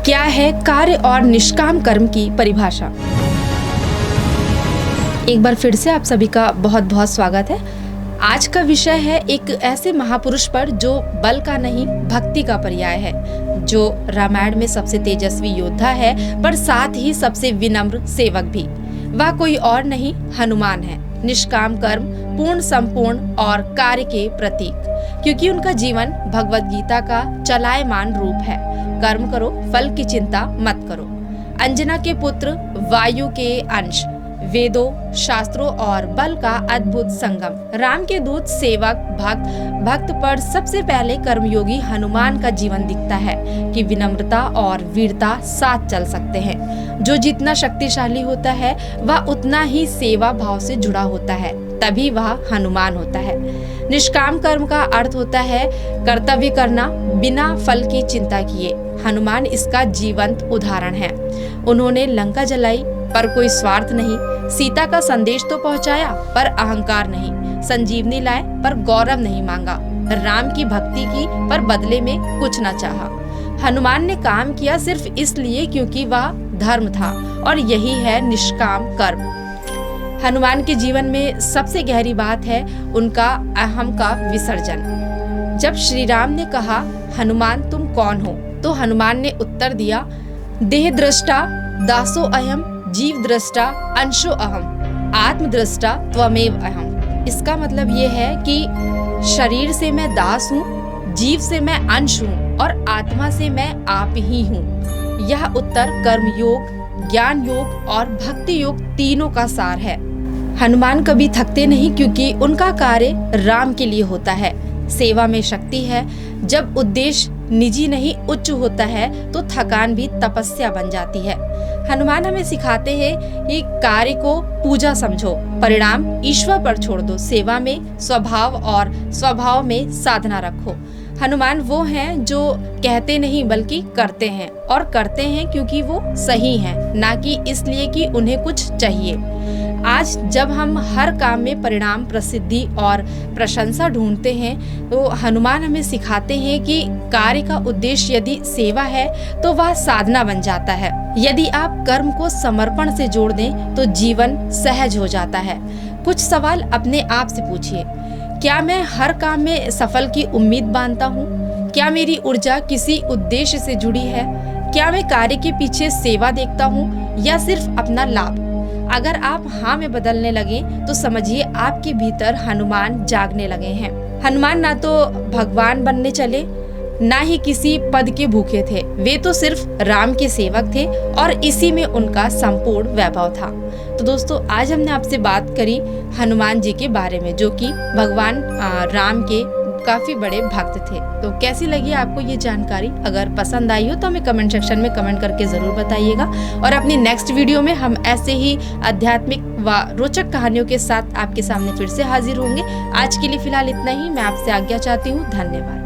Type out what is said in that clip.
क्या है कार्य और निष्काम कर्म की परिभाषा। एक बार फिर से आप सभी का बहुत बहुत स्वागत है। आज का विषय है एक ऐसे महापुरुष पर जो बल का नहीं भक्ति का पर्याय है, जो रामायण में सबसे तेजस्वी योद्धा है पर साथ ही सबसे विनम्र सेवक भी। वह कोई और नहीं हनुमान है, निष्काम कर्म, पूर्ण संपूर्ण और कार्य के प्रतीक। क्योंकि उनका जीवन भगवत गीता का चलायमान रूप है। कर्म करो, फल की चिंता मत करो। अंजना के पुत्र, वायु के अंश, वेदों, शास्त्रों और बल का अद्भुत संगम, राम के दूत, सेवक, भक्त पर सबसे पहले कर्मयोगी हनुमान का जीवन दिखता है कि विनम्रता और वीरता साथ चल सकते हैं। जो जितना शक्तिशाली होता है वह उतना ही सेवा भाव से जुड़ा होता है, तभी वह हनुमान होता है। निष्काम कर्म का अर्थ होता है कर्तव्य करना बिना फल की चिंता किए। हनुमान इसका जीवंत उदाहरण है। उन्होंने लंका जलाई पर कोई स्वार्थ नहीं, सीता का संदेश तो पहुंचाया पर अहंकार नहीं, संजीवनी लाए पर गौरव नहीं मांगा, राम की भक्ति की पर बदले में कुछ न चाहा। हनुमान ने काम किया सिर्फ इसलिए क्योंकि वह धर्म था, और यही है निष्काम कर्म। हनुमान के जीवन में सबसे गहरी बात है उनका अहम का विसर्जन। जब श्री राम ने कहा, हनुमान तुम कौन हो, तो हनुमान ने उत्तर दिया, देह दृष्टा दासो अहम, जीव दृष्टा अंशो अहम, आत्म दृष्टा त्वमेव अहम। इसका मतलब ये है कि शरीर से मैं दास हूँ, जीव से मैं अंश हूँ और आत्मा से मैं आप ही हूँ। यह उत्तर कर्म योग, ज्ञान योग और भक्ति योग तीनों का सार है। हनुमान कभी थकते नहीं क्योंकि उनका कार्य राम के लिए होता है। सेवा में शक्ति है। जब उद्देश्य निजी नहीं उच्च होता है तो थकान भी तपस्या बन जाती है। हनुमान हमें सिखाते हैं कि कार्य को पूजा समझो, परिणाम ईश्वर पर छोड़ दो। सेवा में स्वभाव और स्वभाव में साधना रखो। हनुमान वो हैं जो कहते नहीं बल्कि करते हैं, और करते हैं क्योंकि वो सही हैं, ना कि इसलिए कि उन्हें कुछ चाहिए। आज जब हम हर काम में परिणाम, प्रसिद्धि और प्रशंसा ढूंढते हैं, तो हनुमान हमें सिखाते हैं कि कार्य का उद्देश्य यदि सेवा है तो वह साधना बन जाता है। यदि आप कर्म को समर्पण से जोड़ दें तो जीवन सहज हो जाता है। कुछ सवाल अपने आप से पूछिए। क्या मैं हर काम में सफल की उम्मीद बांधता हूँ? क्या मेरी ऊर्जा किसी उद्देश्य से जुड़ी है? क्या मैं कार्य के पीछे सेवा देखता हूँ या सिर्फ अपना लाभ? अगर आप हाँ में बदलने लगे तो समझिए आपके भीतर हनुमान जागने लगे हैं। हनुमान ना तो भगवान बनने चले, ना ही किसी पद के भूखे थे। वे तो सिर्फ राम के सेवक थे और इसी में उनका संपूर्ण वैभव था। तो दोस्तों, आज हमने आपसे बात करी हनुमान जी के बारे में, जो कि भगवान राम के काफी बड़े भक्त थे। तो कैसी लगी आपको ये जानकारी? अगर पसंद आई हो तो हमें कमेंट सेक्शन में कमेंट करके जरूर बताइएगा। और अपनी नेक्स्ट वीडियो में हम ऐसे ही आध्यात्मिक व रोचक कहानियों के साथ आपके सामने फिर से हाजिर होंगे। आज के लिए फिलहाल इतना ही। मैं आपसे आज्ञा चाहती हूँ। धन्यवाद।